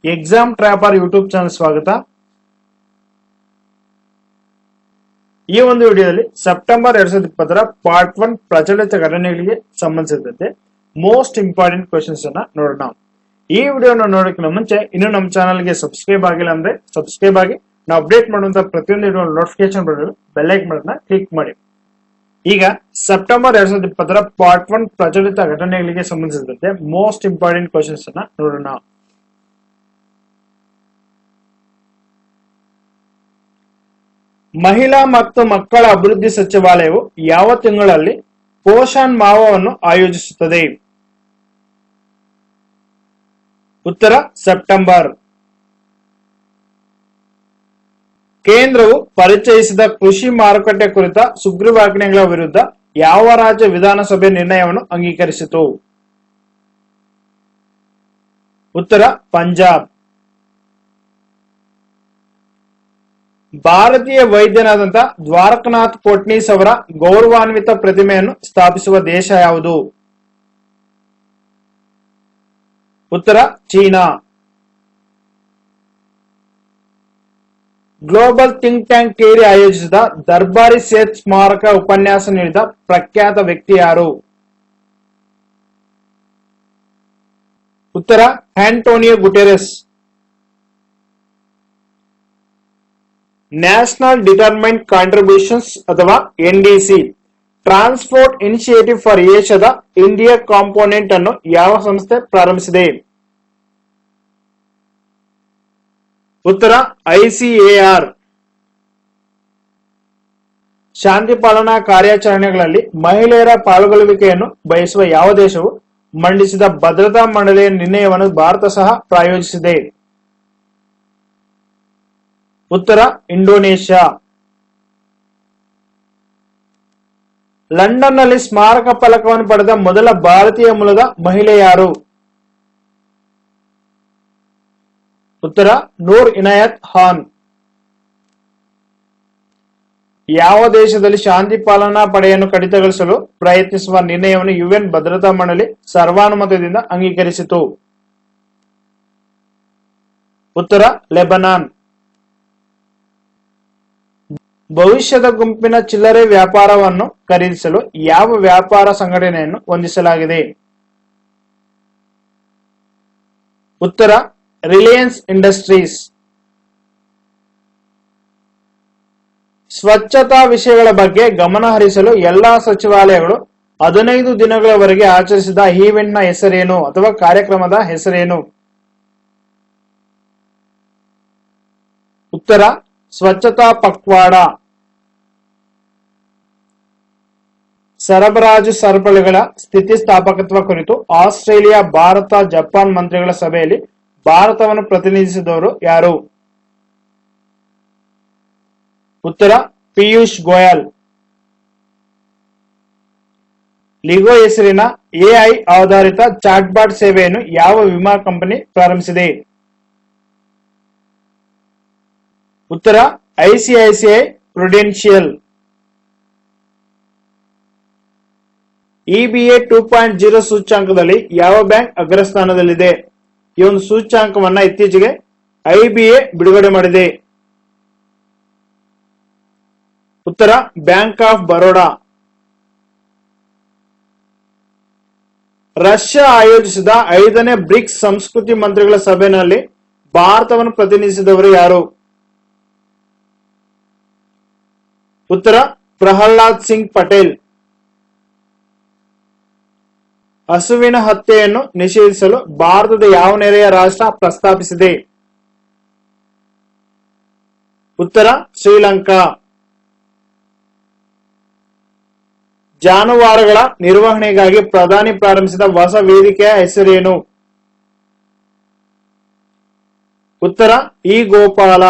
Exam ಟ್ರ್ಯಾಪರ್ YouTube channel ಸ್ವಾಗತ. ಈ ಒಂದು ವಿಡಿಯೋದಲ್ಲಿ ಸೆಪ್ಟೆಂಬರ್ 2020 ಪಾರ್ಟ್ 1 ಪ್ರಚಲಿತ ಘಟನೆಗಳಿಗೆ ಸಂಬಂಧಿಸಿದಂತೆ ಮೋಸ್ಟ್ ಇಂಪಾರ್ಟೆಂಟ್ ಕ್ವೆಶ್ಚನ್ಸ್ ಅನ್ನ ನೋಡೋಣ. ಈ ವಿಡಿಯೋನ ನೋಡೋಕ್ಕಿಂತ ಮುಂಚೆ ಇನ್ನು ನಮ್ಮ ಚಾನಲ್ಗೆ ಸಬ್ಸ್ಕ್ರೈಬ್ ಆಗಿಲ್ಲ ಅಂದ್ರೆ ಸಬ್ಸ್ಕ್ರೈಬ್ ಆಗಿ, ನಾವು ಅಪ್ಡೇಟ್ ಮಾಡುವಂತ ಪ್ರತಿಯೊಂದು ವಿಡಿಯೋ ನೋಟಿಫಿಕೇಶನ್ ಬರಲು ಬೆಲ್ ಐಕಾನ್ ಬಟನ್ ಕ್ಲಿಕ್ ಮಾಡಿ. ಈಗ ಸೆಪ್ಟೆಂಬರ್ 2020 ಪಾರ್ಟ್ 1 ಪ್ರಚಲಿತ ಘಟನೆಗಳಿಗೆ ಸಂಬಂಧಿಸಿದಂತೆ ಮೋಸ್ಟ್ ಇಂಪಾರ್ಟೆಂಟ್ ಕ್ವೆಶ್ಚನ್ಸ್ ಅನ್ನ ನೋಡೋಣ. ಮಹಿಳಾ ಮತ್ತು ಮಕ್ಕಳ ಅಭಿವೃದ್ಧಿ ಸಚಿವಾಲಯವು ಯಾವ ತಿಂಗಳಲ್ಲಿ ಪೋಷಣ್ ಮಾಹವನ್ನು ಆಯೋಜಿಸುತ್ತದೆ? ಉತ್ತರ ಸೆಪ್ಟೆಂಬರ್. ಕೇಂದ್ರವು ಪರಿಚಯಿಸಿದ ಕೃಷಿ ಮಾರುಕಟ್ಟೆ ಕುರಿತ ಸುಗ್ರೀವಾಜ್ಞೆಗಳ ವಿರುದ್ಧ ಯಾವ ರಾಜ್ಯ ವಿಧಾನಸಭೆ ನಿರ್ಣಯವನ್ನು ಅಂಗೀಕರಿಸಿತು? ಉತ್ತರ ಪಂಜಾಬ್. ಭಾರತೀಯ ವೈದ್ಯನಾದಂತ ದ್ವಾರಕನಾಥ್ ಕೋಟ್ನೀಸ್ ಅವರ ಗೌರವಾನ್ವಿತ ಪ್ರತಿಮೆಯನ್ನು ಸ್ಥಾಪಿಸುವ ದೇಶ ಯಾವುದು? ಉತ್ತರ ಚೀನಾ. ಗ್ಲೋಬಲ್ ಥಿಂಕ್ ಟ್ಯಾಂಕ್ ಕೇರಿ ಆಯೋಜಿಸಿದ ದರ್ಬಾರಿ ಸೇತ್ ಸ್ಮಾರಕ ಉಪನ್ಯಾಸ ನೀಡಿದ ಪ್ರಖ್ಯಾತ ವ್ಯಕ್ತಿ ಯಾರು? ಉತ್ತರ Antonio Guterres. National determined contributions ಅಥವಾ ಎನ್ಡಿಸಿ ಟ್ರಾನ್ಸ್ಪೋರ್ಟ್ ಇನಿಷಿಯೇಟಿವ್ ಫಾರ್ ಏಷ್ಯಾದ ಇಂಡಿಯಾ ಕಾಂಪೋನೆಂಟ್ ಅನ್ನು ಯಾವ ಸಂಸ್ಥೆ ಪ್ರಾರಂಭಿಸಿದೆ? ಉತ್ತರ ಐಸಿಎಆರ್. ಶಾಂತಿ ಪಾಲನಾ ಕಾರ್ಯಾಚರಣೆಗಳಲ್ಲಿ ಮಹಿಳೆಯರ ಪಾಲ್ಗೊಳ್ಳುವಿಕೆಯನ್ನು ಬಯಸುವ ಯಾವ ದೇಶವು ಮಂಡಿಸಿದ ಭದ್ರತಾ ಮಂಡಳಿಯ ನಿರ್ಣಯವನ್ನು ಭಾರತ ಸಹ ಪ್ರಾಯೋಜಿಸಿದೆ? ಉತ್ತರ ಇಂಡೋನೇಷ್ಯಾ. ಲಂಡನ್ನಲ್ಲಿ ಸ್ಮಾರಕ ಫಲಕವನ್ನು ಪಡೆದ ಮೊದಲ ಭಾರತೀಯ ಮೂಲದ ಮಹಿಳೆ ಯಾರು? ಉತ್ತರ ನೂರ್ ಇನಾಯತ್ ಖಾನ್. ಯಾವ ದೇಶದಲ್ಲಿ ಶಾಂತಿ ಪಾಲನಾ ಪಡೆಯನ್ನು ಕಡಿತಗೊಳಿಸಲು ಪ್ರಯತ್ನಿಸುವ ನಿರ್ಣಯವನ್ನು ಯುಎನ್ ಭದ್ರತಾ ಮಂಡಳಿ ಸರ್ವಾನುಮತದಿಂದ ಅಂಗೀಕರಿಸಿತು? ಉತ್ತರ ಲೆಬನಾನ್. ಭವಿಷ್ಯದ ಗುಂಪಿನ ಚಿಲ್ಲರೆ ವ್ಯಾಪಾರವನ್ನು ಖರೀದಿಸಲು ಯಾವ ವ್ಯಾಪಾರ ಸಂಘಟನೆಯನ್ನು ಹೊಂದಿಸಲಾಗಿದೆ? ಉತ್ತರ ರಿಲಯನ್ಸ್ ಇಂಡಸ್ಟ್ರೀಸ್. ಸ್ವಚ್ಛತಾ ವಿಷಯಗಳ ಬಗ್ಗೆ ಗಮನ ಹರಿಸಲು ಎಲ್ಲಾ ಸಚಿವಾಲಯಗಳು 15 ದಿನಗಳವರೆಗೆ ಆಚರಿಸಿದ ಈವೆಂಟ್ನ ಹೆಸರೇನು ಅಥವಾ ಕಾರ್ಯಕ್ರಮದ ಹೆಸರೇನು? ಉತ್ತರ ಸ್ವಚ್ಛತಾ ಪಕ್ವಾಡ. ಸರಬರಾಜು ಸರಪಳಿಗಳ ಸ್ಥಿತಿಸ್ಥಾಪಕತ್ವ ಕುರಿತು ಆಸ್ಟ್ರೇಲಿಯಾ, ಭಾರತ, ಜಪಾನ್ ಮಂತ್ರಿಗಳ ಸಭೆಯಲ್ಲಿ ಭಾರತವನ್ನು ಪ್ರತಿನಿಧಿಸಿದವರು ಯಾರು? ಉತ್ತರ ಪಿಯೂಷ್ ಗೋಯಲ್. ಲಿಗೋ ಹೆಸರಿನ ಎಐ ಆಧಾರಿತ ಚಾಟ್ಬಾಟ್ ಸೇವೆಯನ್ನು ಯಾವ ವಿಮಾ ಕಂಪನಿ ಪ್ರಾರಂಭಿಸಿದೆ? ಉತ್ತರ ಐಸಿಐಸಿಐ ಪ್ರುಡೆನ್ಶಿಯಲ್. ಇಬಿಎ 2.0 ಸೂಚ್ಯಾಂಕದಲ್ಲಿ ಯಾವ ಬ್ಯಾಂಕ್ ಅಗ್ರಸ್ಥಾನದಲ್ಲಿದೆ? ಈ ಒಂದು ಸೂಚ್ಯಾಂಕವನ್ನ ಇತ್ತೀಚೆಗೆ ಐಬಿಎ ಬಿಡುಗಡೆ ಮಾಡಿದೆ. ಉತ್ತರ ಬ್ಯಾಂಕ್ ಆಫ್ ಬರೋಡಾ. ರಷ್ಯಾ ಆಯೋಜಿಸಿದ 5ನೇ ಬ್ರಿಕ್ಸ್ ಸಂಸ್ಕೃತಿ ಮಂತ್ರಿಗಳ ಸಭೆಯಲ್ಲಿ ಭಾರತವನ್ನು ಪ್ರತಿನಿಧಿಸಿದವರು ಯಾರು? ಉತ್ತರ ಪ್ರಹ್ಲಾದ್ ಸಿಂಗ್ ಪಟೇಲ್. ಹಸುವಿನ ಹತ್ಯೆಯನ್ನು ನಿಷೇಧಿಸಲು ಭಾರತದ ಯಾವ ನೆರೆಯ ರಾಷ್ಟ್ರ ಪ್ರಸ್ತಾಪಿಸಿದೆ? ಉತ್ತರ ಶ್ರೀಲಂಕಾ. ಜಾನುವಾರುಗಳ ನಿರ್ವಹಣೆಗಾಗಿ ಪ್ರಧಾನಿ ಪ್ರಾರಂಭಿಸಿದ ಹೊಸ ವೇದಿಕೆಯ ಹೆಸರೇನು? ಉತ್ತರ ಇ ಗೋಪಾಲ.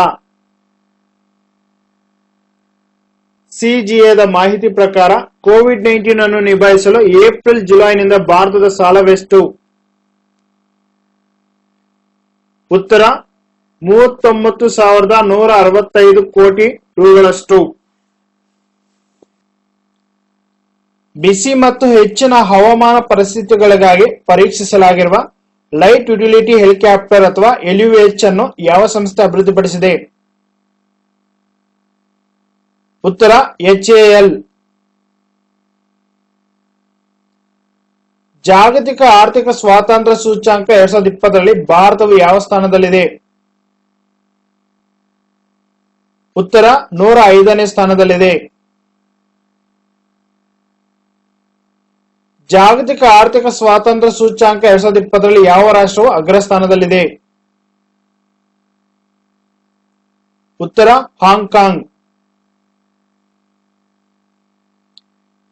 ಸಿಜಿಎದ ಮಾಹಿತಿ ಪ್ರಕಾರ ಕೋವಿಡ್-19 ಅನ್ನು ನಿಭಾಯಿಸಲು ಏಪ್ರಿಲ್ ಜುಲೈನಿಂದ ಭಾರತದ ಸಾಲವೆಷ್ಟು? ಉತ್ತರ 39,165 ಕೋಟಿ ರೂಗಳಷ್ಟು. ಬಿಸಿ ಮತ್ತು ಹೆಚ್ಚಿನ ಹವಾಮಾನ ಪರಿಸ್ಥಿತಿಗಳಿಗಾಗಿ ಪರೀಕ್ಷಿಸಲಾಗಿರುವ ಲೈಟ್ ಯುಟಿಲಿಟಿ ಹೆಲಿಕಾಪ್ಟರ್ ಅಥವಾ LUH ಅನ್ನು ಯಾವ ಸಂಸ್ಥೆ ಅಭಿವೃದ್ಧಿಪಡಿಸಿದೆ? ಉತ್ತರ HAL. ಜಾಗತಿಕ ಆರ್ಥಿಕ ಸ್ವಾತಂತ್ರ್ಯ ಸೂಚ್ಯಂಕ 2020ರಲ್ಲಿ ಭಾರತವು ಯಾವ ಸ್ಥಾನದಲ್ಲಿದೆ? ಉತ್ತರ 105ನೇ ಸ್ಥಾನದಲ್ಲಿದೆ. ಜಾಗತಿಕ ಆರ್ಥಿಕ ಸ್ವಾತಂತ್ರ್ಯ ಸೂಚ್ಯಂಕ 2020ರಲ್ಲಿ ಯಾವ ರಾಷ್ಟ್ರವು ಅಗ್ರಸ್ಥಾನದಲ್ಲಿದೆ? ಉತ್ತರ ಹಾಂಗ್ಕಾಂಗ್.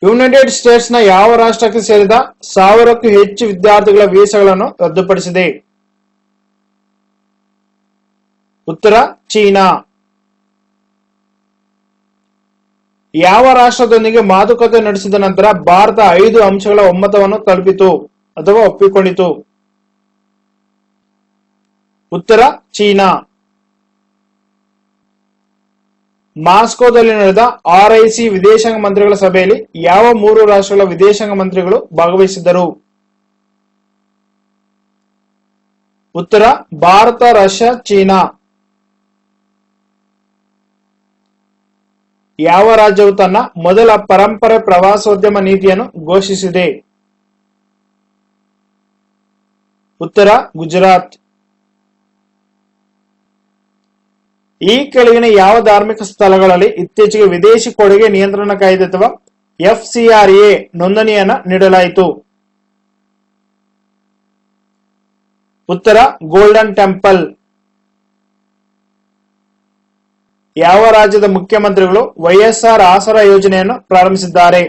ಯುನೈಟೆಡ್ ಸ್ಟೇಟ್ಸ್ ನ ಯಾವ ರಾಷ್ಟ್ರಕ್ಕೆ ಸೇರಿದ 1000ಕ್ಕೂ ಹೆಚ್ಚು ವಿದ್ಯಾರ್ಥಿಗಳ ವೀಸಾಗಳನ್ನು ರದ್ದುಪಡಿಸಿದೆ? ಉತ್ತರ ಚೀನಾ. ಯಾವ ರಾಷ್ಟ್ರದೊಂದಿಗೆ ಮಾತುಕತೆ ನಡೆಸಿದ ನಂತರ ಭಾರತ 5 ಅಂಶಗಳ ಒಮ್ಮತವನ್ನು ತಲುಪಿತು ಅಥವಾ ಒಪ್ಪಿಕೊಂಡಿತು? ಉತ್ತರ ಚೀನಾ. ಮಾಸ್ಕೋದಲ್ಲಿ ನಡೆದ RIC ವಿದೇಶಾಂಗ ಮಂತ್ರಿಗಳ ಸಭೆಯಲ್ಲಿ ಯಾವ 3 ರಾಷ್ಟ್ರಗಳ ವಿದೇಶಾಂಗ ಮಂತ್ರಿಗಳು ಭಾಗವಹಿಸಿದ್ದರು? ಉತ್ತರ ಭಾರತ, ರಷ್ಯಾ, ಚೀನಾ. ಯಾವ ರಾಜ್ಯವು ತನ್ನ ಮೊದಲ ಪರಂಪರೆ ಪ್ರವಾಸೋದ್ಯಮ ನೀತಿಯನ್ನು ಘೋಷಿಸಿದೆ? ಉತ್ತರ ಗುಜರಾತ್. ಈ ಕೆಳಗಿನ ಯಾವ ಧಾರ್ಮಿಕ ಸ್ಥಳಗಳಲ್ಲಿ ಇತ್ತೀಚೆಗೆ ವಿದೇಶಿ ಕೊಡುಗೆ ನಿಯಂತ್ರಣ ಕಾಯ್ದೆ ಅಥವಾ FCRA ನೋಂದಣಿಯನ್ನು ನೀಡಲಾಯಿತು? ಉತ್ತರ ಗೋಲ್ಡನ್ ಟೆಂಪಲ್. ಯಾವ ರಾಜ್ಯದ ಮುಖ್ಯಮಂತ್ರಿಗಳು YSR ಆಸರಾ ಯೋಜನೆಯನ್ನು ಪ್ರಾರಂಭಿಸಿದ್ದಾರೆ?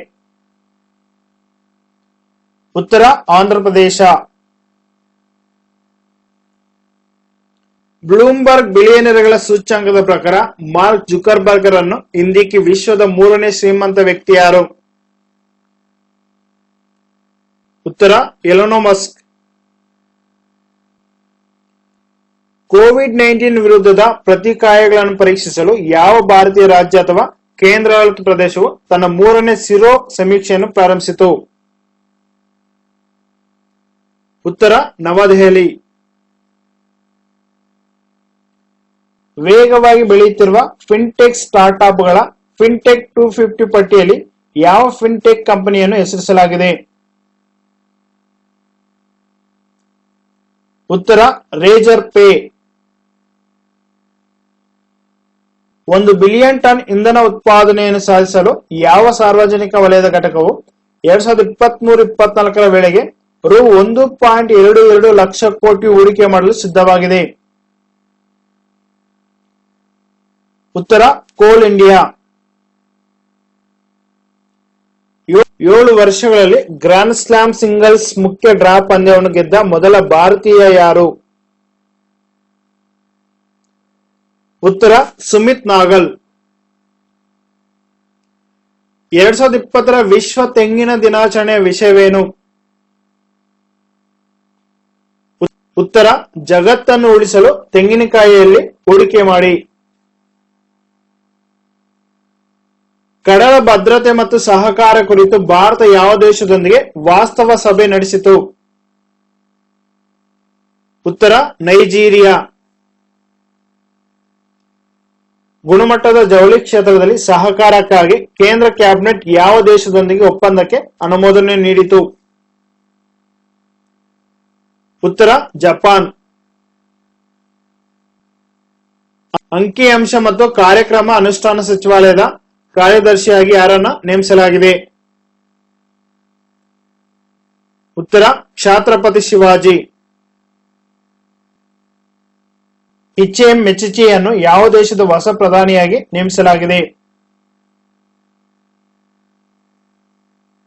ಉತ್ತರ ಆಂಧ್ರಪ್ರದೇಶ. ಬ್ಲೂಮ್ಬರ್ಗ್ ಬಿಲಿಯನರ್ಗಳ ಸೂಚ್ಯಂಕದ ಪ್ರಕಾರ ಮಾರ್ಕ್ ಜುಕರ್ಬರ್ಗರ್ ಅನ್ನು ಇಂದಿಕ್ಕೆ ವಿಶ್ವದ 3ನೇ ಶ್ರೀಮಂತ ವ್ಯಕ್ತಿ ಯಾರು? ಉತ್ತರ ಎಲೋನ್ ಮಸ್ಕ್. ಕೋವಿಡ್-19 ವಿರುದ್ಧದ ಪ್ರತಿಕಾಯಗಳನ್ನು ಪರೀಕ್ಷಿಸಲು ಯಾವ ಭಾರತೀಯ ರಾಜ್ಯ ಅಥವಾ ಕೇಂದ್ರಾಡಳಿತ ಪ್ರದೇಶವು ತನ್ನ 3ನೇ ಸಿರೋ ಸಮೀಕ್ಷೆಯನ್ನು ಪ್ರಾರಂಭಿಸಿತು? ಉತ್ತರ ನವದೆಹಲಿ. ವೇಗವಾಗಿ ಬೆಳೆಯುತ್ತಿರುವ ಫಿನ್ಟೆಕ್ ಸ್ಟಾರ್ಟ್ಅಪ್ಗಳ ಫಿನ್ಟೆಕ್ 250 ಪಟ್ಟಿಯಲ್ಲಿ ಯಾವ ಫಿನ್ಟೆಕ್ ಕಂಪನಿಯನ್ನು ಹೆಸರಿಸಲಾಗಿದೆ? ಉತ್ತರ ರೇಜರ್ ಪೇ. 1 ಬಿಲಿಯನ್ ಟನ್ ಇಂಧನ ಉತ್ಪಾದನೆಯನ್ನು ಸಾಧಿಸಲು ಯಾವ ಸಾರ್ವಜನಿಕ ವಲಯದ ಘಟಕವು 2023-24ರ ವೇಳೆಗೆ ರು 1.22 ಲಕ್ಷ ಕೋಟಿ ಹೂಡಿಕೆ ಮಾಡಲು ಸಿದ್ಧವಾಗಿದೆ? ಉತ್ತರ ಕೋಲ್ ಇಂಡಿಯಾ. 7 ವರ್ಷಗಳಲ್ಲಿ ಗ್ರ್ಯಾಂಡ್ ಸ್ಲಾಮ್ ಸಿಂಗಲ್ಸ್ ಮುಖ್ಯ ಡ್ರಾ ಪಂದ್ಯವನ್ನು ಗೆದ್ದ ಮೊದಲ ಭಾರತೀಯ ಯಾರು? ಉತ್ತರ ಸುಮಿತ್ ನಾಗಲ್. 2020ರ ವಿಶ್ವ ತೆಂಗಿನ ದಿನಾಚರಣೆಯ ವಿಷಯವೇನು? ಉತ್ತರ ಜಗತ್ತನ್ನು ಉಳಿಸಲು ತೆಂಗಿನಕಾಯಿಯಲ್ಲಿ ಹೂಡಿಕೆ ಮಾಡಿ. ಕಡಲ ಭದ್ರತೆ ಮತ್ತು ಸಹಕಾರ ಕುರಿತು ಭಾರತ ಯಾವ ದೇಶದೊಂದಿಗೆ ವಾಸ್ತವ ಸಭೆ ನಡೆಸಿತು? ಉತ್ತರ ನೈಜೀರಿಯಾ. ಗುಣಮಟ್ಟದ ಜವಳಿ ಕ್ಷೇತ್ರದಲ್ಲಿ ಸಹಕಾರಕ್ಕಾಗಿ ಕೇಂದ್ರ ಕ್ಯಾಬಿನೆಟ್ ಯಾವ ದೇಶದೊಂದಿಗೆ ಒಪ್ಪಂದಕ್ಕೆ ಅನುಮೋದನೆ ನೀಡಿತು? ಉತ್ತರ ಜಪಾನ್. ಅಂಕಿಅಂಶ ಮತ್ತು ಕಾರ್ಯಕ್ರಮ ಅನುಷ್ಠಾನ ಸಚಿವಾಲಯದ ಕಾರ್ಯದರ್ಶಿಯಾಗಿ ಯಾರನ್ನ ನೇಮಿಸಲಾಗಿದೆ? ಉತ್ತರ ಛತ್ರಪತಿ ಶಿವಾಜಿ. ಹಿಚೆಮ್ ಮೆಚಿಚಿಯನ್ನು ಯಾವ ದೇಶದ ಹೊಸ ಪ್ರಧಾನಿಯಾಗಿ ನೇಮಿಸಲಾಗಿದೆ?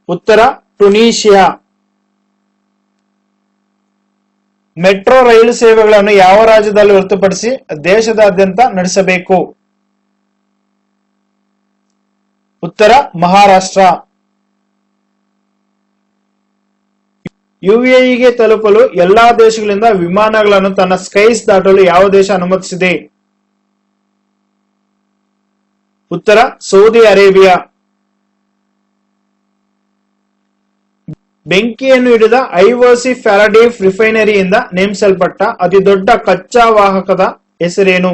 ಉತ್ತರ ಟುನೀಷಿಯಾ. ಮೆಟ್ರೋ ರೈಲು ಸೇವೆಗಳನ್ನು ಯಾವ ರಾಜ್ಯದಲ್ಲಿ ಹೊರತುಪಡಿಸಿ ದೇಶದಾದ್ಯಂತ ನಡೆಸಬೇಕು? ಉತ್ತರ ಮಹಾರಾಷ್ಟ್ರ. UAEಗೆ ತಲುಪಲು ಎಲ್ಲಾ ದೇಶಗಳಿಂದ ವಿಮಾನಗಳನ್ನು ತನ್ನ ಸ್ಕೈಸ್ ದಾಟಲು ಯಾವ ದೇಶ ಅನುಮತಿಸಿದೆ? ಉತ್ತರ ಸೌದಿ ಅರೇಬಿಯಾ. ಬೆಂಕಿಯನ್ನು ಹಿಡಿದ ಐಒಸಿ ಫ್ಯಾರಡೇಫ್ ರಿಫೈನರಿಯಿಂದ ನೇಮಿಸಲ್ಪಟ್ಟ ಅತಿ ದೊಡ್ಡ ಕಚ್ಚಾ ವಾಹಕದ ಹೆಸರೇನು?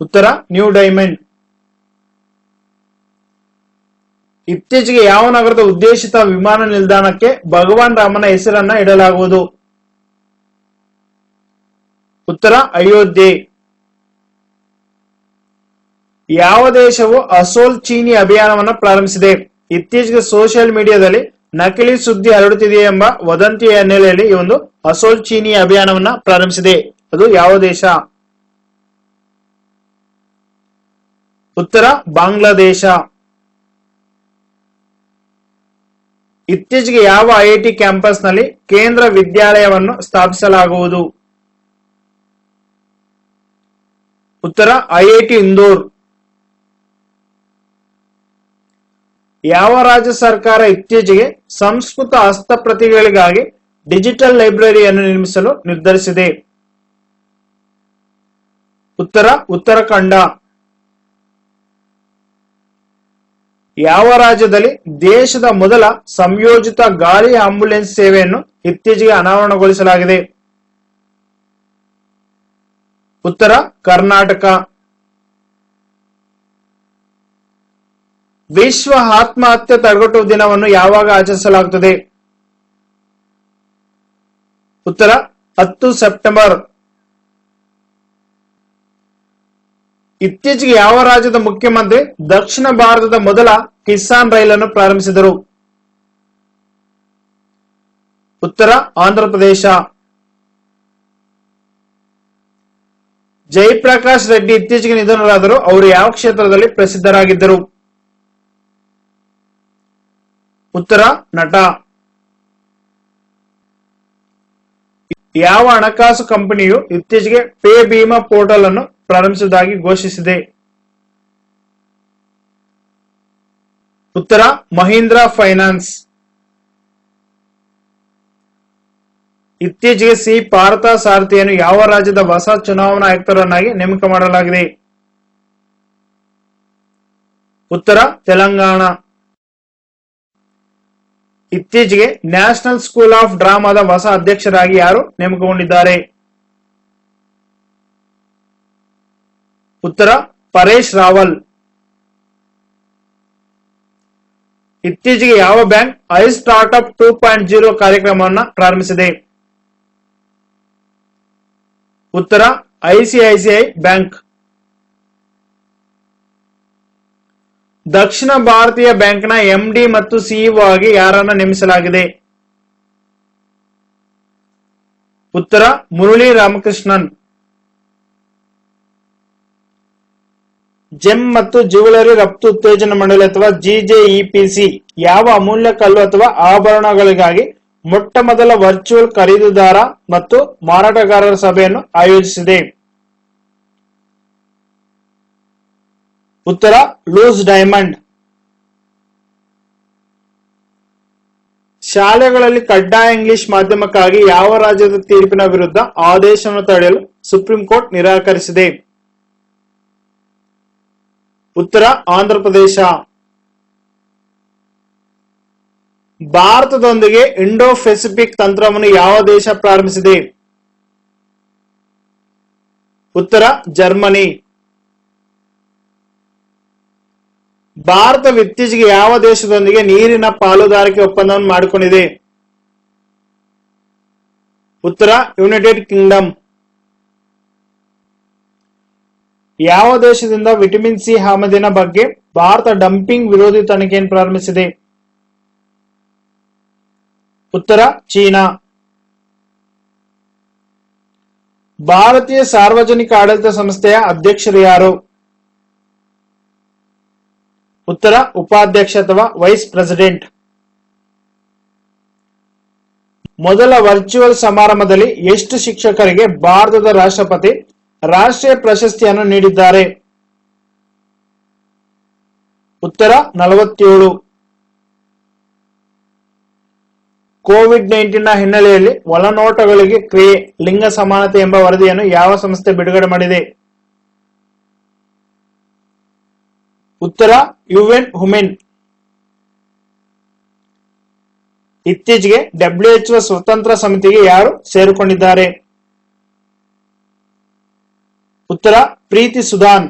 ಉತ್ತರ ನ್ಯೂ ಡೈಮಂಡ್. ಇತ್ತೀಚೆಗೆ ಯಾವ ನಗರದ ಉದ್ದೇಶಿತ ವಿಮಾನ ನಿಲ್ದಾಣಕ್ಕೆ ಭಗವಾನ್ ರಾಮನ ಹೆಸರನ್ನ ಇಡಲಾಗುವುದು? ಉತ್ತರ ಅಯೋಧ್ಯೆ. ಯಾವ ದೇಶವು ಅಸೋಲ್ ಚೀನಿ ಅಭಿಯಾನವನ್ನು ಪ್ರಾರಂಭಿಸಿದೆ? ಇತ್ತೀಚೆಗೆ ಸೋಷಿಯಲ್ ಮೀಡಿಯಾದಲ್ಲಿ ನಕಲಿ ಸುದ್ದಿ ಹರಡುತ್ತಿದೆ ಎಂಬ ವದಂತಿಯ ಹಿನ್ನೆಲೆಯಲ್ಲಿ ಈ ಒಂದು ಅಸೋಲ್ ಚೀನಿ ಅಭಿಯಾನವನ್ನ ಪ್ರಾರಂಭಿಸಿದೆ. ಅದು ಯಾವ ದೇಶ? ಉತ್ತರ ಬಾಂಗ್ಲಾದೇಶ. ಇತ್ತೀಚೆಗೆ ಯಾವ ಐಐಟಿ ಕ್ಯಾಂಪಸ್ ನಲ್ಲಿ ಕೇಂದ್ರ ವಿದ್ಯಾಲಯವನ್ನು ಸ್ಥಾಪಿಸಲಾಗುವುದು? ಉತ್ತರ ಐಐಟಿ ಇಂದೋರ್. ಯಾವ ರಾಜ್ಯ ಸರ್ಕಾರ ಇತ್ತೀಚೆಗೆ ಸಂಸ್ಕೃತ ಹಸ್ತಪ್ರತಿಗಳಿಗಾಗಿ ಡಿಜಿಟಲ್ ಲೈಬ್ರರಿಯನ್ನು ನಿರ್ಮಿಸಲು ನಿರ್ಧರಿಸಿದೆ? ಉತ್ತರ ಉತ್ತರಾಖಂಡ. ಯಾವ ರಾಜ್ಯದಲ್ಲಿ ದೇಶದ ಮೊದಲ ಸಂಯೋಜಿತ ಗಾಳಿ ಆಂಬ್ಯುಲೆನ್ಸ್ ಸೇವೆಯನ್ನು ಇತ್ತೀಚೆಗೆ ಅನಾವರಣಗೊಳಿಸಲಾಗಿದೆ? ಉತ್ತರ ಕರ್ನಾಟಕ. ವಿಶ್ವ ಆತ್ಮಹತ್ಯೆ ತಡೆಗಟ್ಟುವ ದಿನವನ್ನು ಯಾವಾಗ ಆಚರಿಸಲಾಗುತ್ತದೆ? ಉತ್ತರ 10 ಸೆಪ್ಟೆಂಬರ್. ಇತ್ತೀಚೆಗೆ ಯಾವ ರಾಜ್ಯದ ಮುಖ್ಯಮಂತ್ರಿ ದಕ್ಷಿಣ ಭಾರತದ ಮೊದಲ ಕಿಸಾನ್ ರೈಲನ್ನು ಪ್ರಾರಂಭಿಸಿದರು? ಉತ್ತರ ಆಂಧ್ರಪ್ರದೇಶ. ಜಯಪ್ರಕಾಶ್ ರೆಡ್ಡಿ ಇತ್ತೀಚೆಗೆ ನಿಧನರಾದರು. ಅವರು ಯಾವ ಕ್ಷೇತ್ರದಲ್ಲಿ ಪ್ರಸಿದ್ಧರಾಗಿದ್ದರು? ಉತ್ತರ ನಟ. ಯಾವ ಹಣಕಾಸು ಕಂಪನಿಯು ಇತ್ತೀಚೆಗೆ ಪೇ ಭೀಮಾ ಪೋರ್ಟಲ್ ಅನ್ನು ಪ್ರಾರಂಭಿಸುವುದಾಗಿ ಘೋಷಿಸಿದೆ? ಉತ್ತರ ಮಹೀಂದ್ರ ಫೈನಾನ್ಸ್. ಇತ್ತೀಚೆಗೆ ಸಿ ಪಾರ್ಥ ಸಾರಥಿಯನ್ನು ಯಾವ ರಾಜ್ಯದ ಹೊಸ ಚುನಾವಣಾ ಆಯುಕ್ತರನ್ನಾಗಿ ನೇಮಕ ಮಾಡಲಾಗಿದೆ? ಉತ್ತರ ತೆಲಂಗಾಣ. ಇತ್ತೀಚೆಗೆ ನ್ಯಾಷನಲ್ ಸ್ಕೂಲ್ ಆಫ್ ಡ್ರಾಮಾದ ಹೊಸ ಅಧ್ಯಕ್ಷರಾಗಿ ಯಾರು ನೇಮಕಗೊಂಡಿದ್ದಾರೆ? ಉತ್ತರ ಪರೇಶ್ ರಾವಲ್. ಇತ್ತೀಚೆಗೆ ಯಾವ ಬ್ಯಾಂಕ್ ಐ ಸ್ಟಾರ್ಟ್ಅಪ್ 2.0 ಕಾರ್ಯಕ್ರಮವನ್ನು ಪ್ರಾರಂಭಿಸಿದೆ? ಉತ್ತರ ಐಸಿಐಸಿಐ ಬ್ಯಾಂಕ್. ದಕ್ಷಿಣ ಭಾರತೀಯ ಬ್ಯಾಂಕ್ನ ಎಂಡಿ ಮತ್ತು ಸಿಇಒ ಆಗಿ ಯಾರನ್ನ ನೇಮಿಸಲಾಗಿದೆ? ಉತ್ತರ ಮುರಳಿ ರಾಮಕೃಷ್ಣನ್. ಜೆಮ್ ಮತ್ತು ಜ್ಯುವೆಲರಿ ರಫ್ತು ಉತ್ತೇಜನ ಮಂಡಳಿ ಅಥವಾ ಜಿಜೆಇಪಿಸಿ ಯಾವ ಅಮೂಲ್ಯ ಕಲ್ಲು ಅಥವಾ ಆಭರಣಗಳಿಗಾಗಿ ಮೊಟ್ಟ ಮೊದಲ ವರ್ಚುವಲ್ ಖರೀದಿದಾರ ಮತ್ತು ಮಾರಾಟಗಾರರ ಸಭೆಯನ್ನು ಆಯೋಜಿಸಿದೆ? ಉತ್ತರ ಲೂಸ್ ಡೈಮಂಡ್. ಶಾಲೆಗಳಲ್ಲಿ ಕಡ್ಡಾಯ ಇಂಗ್ಲಿಷ್ ಮಾಧ್ಯಮಕ್ಕಾಗಿ ಯಾವ ರಾಜ್ಯದ ತೀರ್ಪಿನ ವಿರುದ್ಧ ಆದೇಶವನ್ನು ತಡೆಯಲು ಸುಪ್ರೀಂ ಕೋರ್ಟ್ ನಿರಾಕರಿಸಿದೆ? ಉತ್ತರ ಆಂಧ್ರಪ್ರದೇಶ. ಭಾರತದೊಂದಿಗೆ ಇಂಡೋ ಪೆಸಿಫಿಕ್ ತಂತ್ರವನ್ನು ಯಾವ ದೇಶ ಪ್ರಾರಂಭಿಸಿದೆ? ಉತ್ತರ ಜರ್ಮನಿ. ಭಾರತವು ಇತ್ತೀಚೆಗೆ ಯಾವ ದೇಶದೊಂದಿಗೆ ನೀರಿನ ಪಾಲುದಾರಿಕೆ ಒಪ್ಪಂದವನ್ನು ಮಾಡಿಕೊಂಡಿದೆ? ಉತ್ತರ ಯುನೈಟೆಡ್ ಕಿಂಗ್ಡಮ್. ಯಾವ ದೇಶದಿಂದ ವಿಟಮಿನ್ ಸಿ ಆಮದಿನ ಬಗ್ಗೆ ಭಾರತ ಡಂಪಿಂಗ್ ವಿರೋಧಿ ತನಿಖೆಯನ್ನು ಪ್ರಾರಂಭಿಸಿದೆ? ಉತ್ತರ ಚೀನಾ. ಭಾರತೀಯ ಸಾರ್ವಜನಿಕ ಆಡಳಿತ ಸಂಸ್ಥೆಯ ಅಧ್ಯಕ್ಷರು ಯಾರು? ಉತ್ತರ ಉಪಾಧ್ಯಕ್ಷ ಅಥವಾ ವೈಸ್ ಪ್ರೆಸಿಡೆಂಟ್. ಮೊದಲ ವರ್ಚುವಲ್ ಸಮಾರಂಭದಲ್ಲಿ ಎಷ್ಟು ಶಿಕ್ಷಕರಿಗೆ ಭಾರತದ ರಾಷ್ಟ್ರಪತಿ ರಾಷ್ಟ್ರೀಯ ಪ್ರಶಸ್ತಿಯನ್ನು ನೀಡಿದ್ದಾರೆ? ಉತ್ತರ 47. ಕೋವಿಡ್-19 ಹಿನ್ನೆಲೆಯಲ್ಲಿ ಒಳನೋಟಗಳಿಗೆ ಕ್ರಿಯೆ ಲಿಂಗ ಸಮಾನತೆ ಎಂಬ ವರದಿಯನ್ನು ಯಾವ ಸಂಸ್ಥೆ ಬಿಡುಗಡೆ ಮಾಡಿದೆ? ಉತ್ತರ ಯುಎನ್ ವುಮೆನ್. ಇತ್ತೀಚೆಗೆ WHO ಸ್ವತಂತ್ರ ಸಮಿತಿಗೆ ಯಾರು ಸೇರಿಕೊಂಡಿದ್ದಾರೆ? ಉತ್ತರ ಪ್ರೀತಿ ಸುದಾನ್.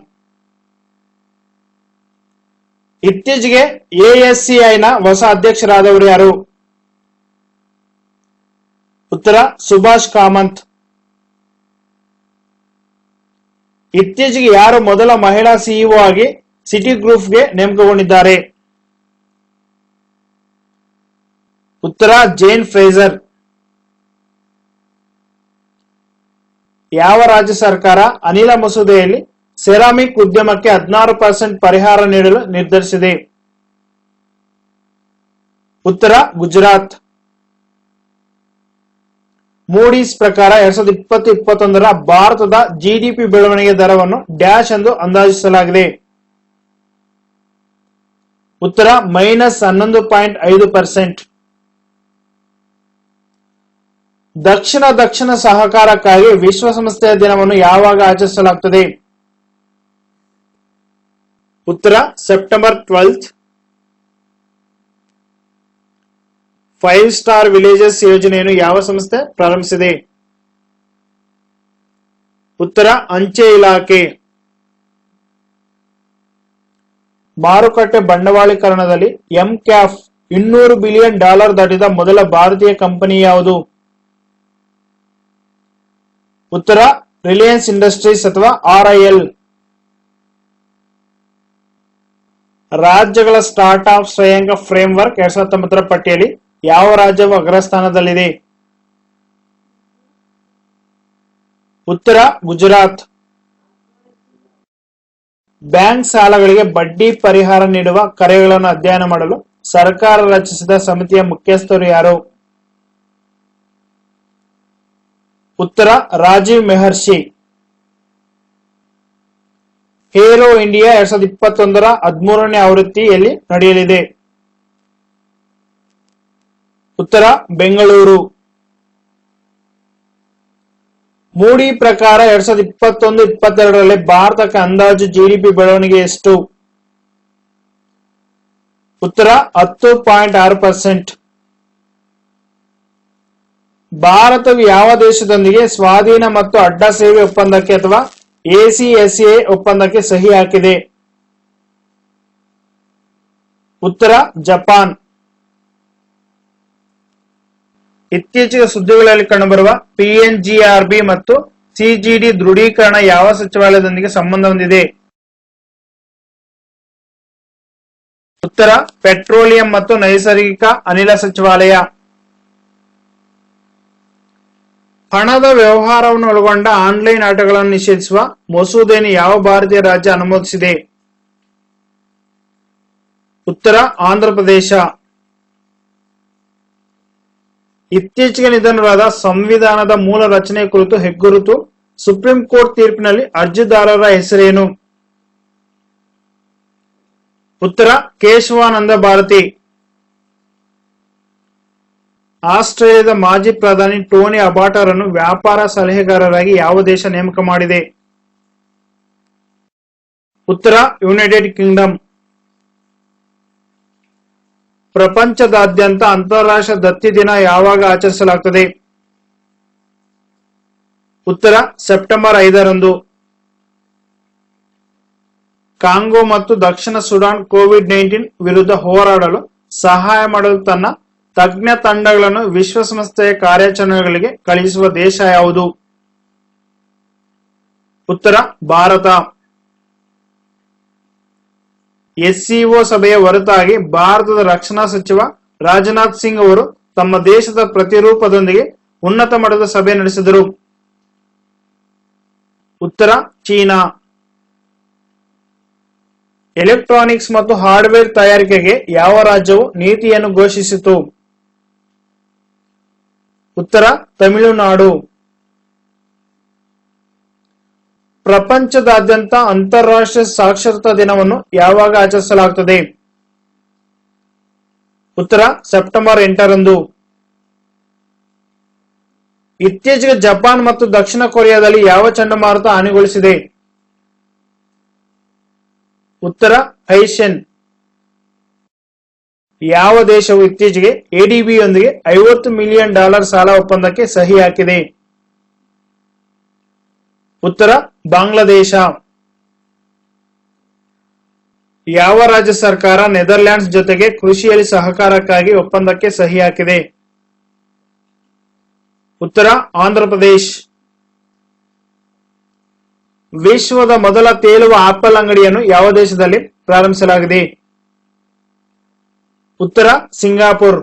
ಇತ್ತೀಚೆಗೆ ASCI ನ ಹೊಸ ಅಧ್ಯಕ್ಷರಾದವರು ಯಾರು? ಉತ್ತರ ಸುಭಾಷ್ ಕಾಮತ್. ಇತ್ತೀಚೆಗೆ ಯಾರು ಮೊದಲ ಮಹಿಳಾ ಸಿಇಒ ಆಗಿ ಸಿಟಿ ಗ್ರೂಪ್ಗೆ ನೇಮಕಗೊಂಡಿದ್ದಾರೆ? ಉತ್ತರ ಜೇನ್ ಫ್ರೇಜರ್. ಯಾವ ರಾಜ್ಯ ಸರ್ಕಾರ ಅನಿಲ ಮಸೂದೆಯಲ್ಲಿ ಸೆರಾಮಿಕ್ ಉದ್ಯಮಕ್ಕೆ 16% ಪರಿಹಾರ ನೀಡಲು ನಿರ್ಧರಿಸಿದೆ? ಉತ್ತರ ಗುಜರಾತ್. ಮೂಡೀಸ್ ಪ್ರಕಾರ 2020-21 ಭಾರತದ ಜಿಡಿಪಿ ಬೆಳವಣಿಗೆ ದರವನ್ನು ಡ್ಯಾಶ್ ಎಂದು ಅಂದಾಜಿಸಲಾಗಿದೆ. ಉತ್ತರ -11.5%. ದಕ್ಷಿಣ ಸಹಕಾರಕ್ಕಾಗಿ ವಿಶ್ವಸಂಸ್ಥೆಯ ದಿನವನ್ನು ಯಾವಾಗ ಆಚರಿಸಲಾಗುತ್ತದೆ? ಉತ್ತರ ಸೆಪ್ಟೆಂಬರ್ 12. 5 ಸ್ಟಾರ್ ವಿಲೇಜಸ್ ಯೋಜನೆಯನ್ನು ಯಾವ ಸಂಸ್ಥೆ ಪ್ರಾರಂಭಿಸಿದೆ? ಉತ್ತರ ಅಂಚೆ ಇಲಾಖೆ. ಮಾರುಕಟ್ಟೆ ಬಂಡವಾಳೀಕರಣದಲ್ಲಿ MCAF $200 ಬಿಲಿಯನ್ ದಾಟಿದ ಮೊದಲ ಭಾರತೀಯ ಕಂಪನಿ ಯಾವುದು? ಉತ್ತರ ರಿಲಯನ್ಸ್ ಇಂಡಸ್ಟ್ರೀಸ್ ಅಥವಾ RIL. ರಾಜ್ಯಗಳ ಸ್ಟಾರ್ಟ್ ಅಪ್ ಶ್ರೇಯಾಂಕ ಫ್ರೇಮ್ವರ್ಕ್ 2019 ಪಟ್ಟಿಯಲ್ಲಿ ಯಾವ ರಾಜ್ಯವು ಅಗ್ರಸ್ಥಾನದಲ್ಲಿದೆ? ಉತ್ತರ ಗುಜರಾತ್. ಬ್ಯಾಂಕ್ ಸಾಲಗಳಿಗೆ ಬಡ್ಡಿ ಪರಿಹಾರ ನೀಡುವ ಕರೆಗಳನ್ನು ಅಧ್ಯಯನ ಮಾಡಲು ಸರ್ಕಾರ ರಚಿಸಿದ ಸಮಿತಿಯ ಮುಖ್ಯಸ್ಥರು ಯಾರು? ಉತ್ತರ ರಾಜೀವ್ ಮೆಹರ್ಷಿ. ಹೇಲೋ ಇಂಡಿಯಾ 2021 13ನೇ ಆವೃತ್ತಿಯಲ್ಲಿ ನಡೆಯಲಿದೆ? ಉತ್ತರ ಬೆಂಗಳೂರು. ಮೂಡಿ ಪ್ರಕಾರ 2021-22ರಲ್ಲಿ ಭಾರತಕ್ಕೆ ಅಂದಾಜು ಜಿಡಿಪಿ ಬೆಳವಣಿಗೆ ಎಷ್ಟು? ಉತ್ತರ 10.6%. ಭಾರತವು ಯಾವ ದೇಶದೊಂದಿಗೆ ಸ್ವಾಧೀನ ಮತ್ತು ಅಡ್ಡ ಸೇವೆ ಒಪ್ಪಂದಕ್ಕೆ ಅಥವಾ ACSA ಒಪ್ಪಂದಕ್ಕೆ ಸಹಿ ಹಾಕಿದೆ? ಉತ್ತರ ಜಪಾನ್. ಇತ್ತೀಚೆಗೆ ಸುದ್ದಿಗಳಲ್ಲಿ ಕಂಡುಬರುವ PNGRB ಮತ್ತು CGD ದೃಢೀಕರಣ ಯಾವ ಸಚಿವಾಲಯದೊಂದಿಗೆ ಸಂಬಂಧ ಹೊಂದಿದೆ? ಉತ್ತರ ಪೆಟ್ರೋಲಿಯಂ ಮತ್ತು ನೈಸರ್ಗಿಕ ಅನಿಲ ಸಚಿವಾಲಯ. ಹಣದ ವ್ಯವಹಾರವನ್ನು ಒಳಗೊಂಡ ಆನ್ಲೈನ್ ಆಟಗಳನ್ನು ನಿಷೇಧಿಸುವ ಮಸೂದೆಯನ್ನು ಯಾವ ಭಾರತೀಯ ರಾಜ್ಯ ಅನುಮೋದಿಸಿದೆ? ಉತ್ತರ ಆಂಧ್ರಪ್ರದೇಶ. ಇತ್ತೀಚೆಗೆ ನಿಧನರಾದ ಸಂವಿಧಾನದ ಮೂಲ ರಚನೆ ಕುರಿತು ಹೆಗ್ಗುರುತು ಸುಪ್ರೀಂ ಕೋರ್ಟ್ ತೀರ್ಪಿನಲ್ಲಿ ಅರ್ಜಿದಾರರ ಹೆಸರೇನು? ಉತ್ತರ ಕೇಶವಾನಂದ ಭಾರತಿ. ಆಸ್ಟ್ರೇಲಿಯಾದ ಮಾಜಿ ಪ್ರಧಾನಿ ಟೋನಿ ಅಬಾಟರನ್ನು ವ್ಯಾಪಾರ ಸಲಹೆಗಾರರಾಗಿ ಯಾವ ದೇಶ ನೇಮಕ ಮಾಡಿದೆ? ಉತ್ತರ ಯುನೈಟೆಡ್ ಕಿಂಗ್ಡಮ್. ಪ್ರಪಂಚದಾದ್ಯಂತ ಅಂತಾರಾಷ್ಟ್ರೀಯ ದತ್ತಿ ದಿನ ಯಾವಾಗ ಆಚರಿಸಲಾಗುತ್ತದೆ? ಉತ್ತರ ಸೆಪ್ಟೆಂಬರ್ 5ರಂದು. ಕಾಂಗೋ ಮತ್ತು ದಕ್ಷಿಣ ಸುಡಾನ್ COVID-19 ವಿರುದ್ಧ ಹೋರಾಡಲು ಸಹಾಯ ಮಾಡಲು ತನ್ನ ತಜ್ಞ ತಂಡಗಳನ್ನು ವಿಶ್ವಸಂಸ್ಥೆಯ ಕಾರ್ಯಾಚರಣೆಗಳಿಗೆ ಕಳುಹಿಸುವ ದೇಶ ಯಾವುದು? ಉತ್ತರ ಭಾರತ. SCO ಸಭೆಯ ಹೊರತಾಗಿ ಭಾರತದ ರಕ್ಷಣಾ ಸಚಿವ ರಾಜನಾಥ್ ಸಿಂಗ್ ಅವರು ತಮ್ಮ ದೇಶದ ಪ್ರತಿರೂಪದೊಂದಿಗೆ ಉನ್ನತ ಮಟ್ಟದ ಸಭೆ ನಡೆಸಿದರು? ಉತ್ತರ ಚೀನಾ. ಎಲೆಕ್ಟ್ರಾನಿಕ್ಸ್ ಮತ್ತು ಹಾರ್ಡ್ವೇರ್ ತಯಾರಿಕೆಗೆ ಯಾವ ರಾಜ್ಯವು ನೀತಿಯನ್ನು ಘೋಷಿಸಿತು? ಉತ್ತರ ತಮಿಳುನಾಡು. ಪ್ರಪಂಚದಾದ್ಯಂತ ಅಂತಾರಾಷ್ಟ್ರೀಯ ಸಾಕ್ಷರತಾ ದಿನವನ್ನು ಯಾವಾಗ ಆಚರಿಸಲಾಗುತ್ತದೆ? ಉತ್ತರ ಸೆಪ್ಟೆಂಬರ್ 8ರಂದು. ಇತ್ತೀಚೆಗೆ ಜಪಾನ್ ಮತ್ತು ದಕ್ಷಿಣ ಕೊರಿಯಾದಲ್ಲಿ ಯಾವ ಚಂಡಮಾರುತ ಹಾನಿಗೊಳಿಸಿದೆ? ಉತ್ತರ ಹೈಶೆನ್. ಯಾವ ದೇಶವು ಇತ್ತೀಚೆಗೆ ಎಡಿಬಿ ಯೊಂದಿಗೆ $50 ಮಿಲಿಯನ್ ಸಾಲ ಒಪ್ಪಂದಕ್ಕೆ ಸಹಿ ಹಾಕಿದೆ? ಉತ್ತರ ಬಾಂಗ್ಲಾದೇಶ. ಯಾವ ರಾಜ್ಯ ಸರ್ಕಾರ ನೆದರ್ಲ್ಯಾಂಡ್ಸ್ ಜೊತೆಗೆ ಕೃಷಿಯಲ್ಲಿ ಸಹಕಾರಕ್ಕಾಗಿ ಒಪ್ಪಂದಕ್ಕೆ ಸಹಿ ಹಾಕಿದೆ? ಉತ್ತರ ಆಂಧ್ರಪ್ರದೇಶ್. ವಿಶ್ವದ ಮೊದಲ ತೇಲುವ ಆಪಲ್ ಅಂಗಡಿಯನ್ನು ಯಾವ ದೇಶದಲ್ಲಿ ಪ್ರಾರಂಭಿಸಲಾಗಿದೆ? ಉತ್ತರ ಸಿಂಗಾಪುರ್.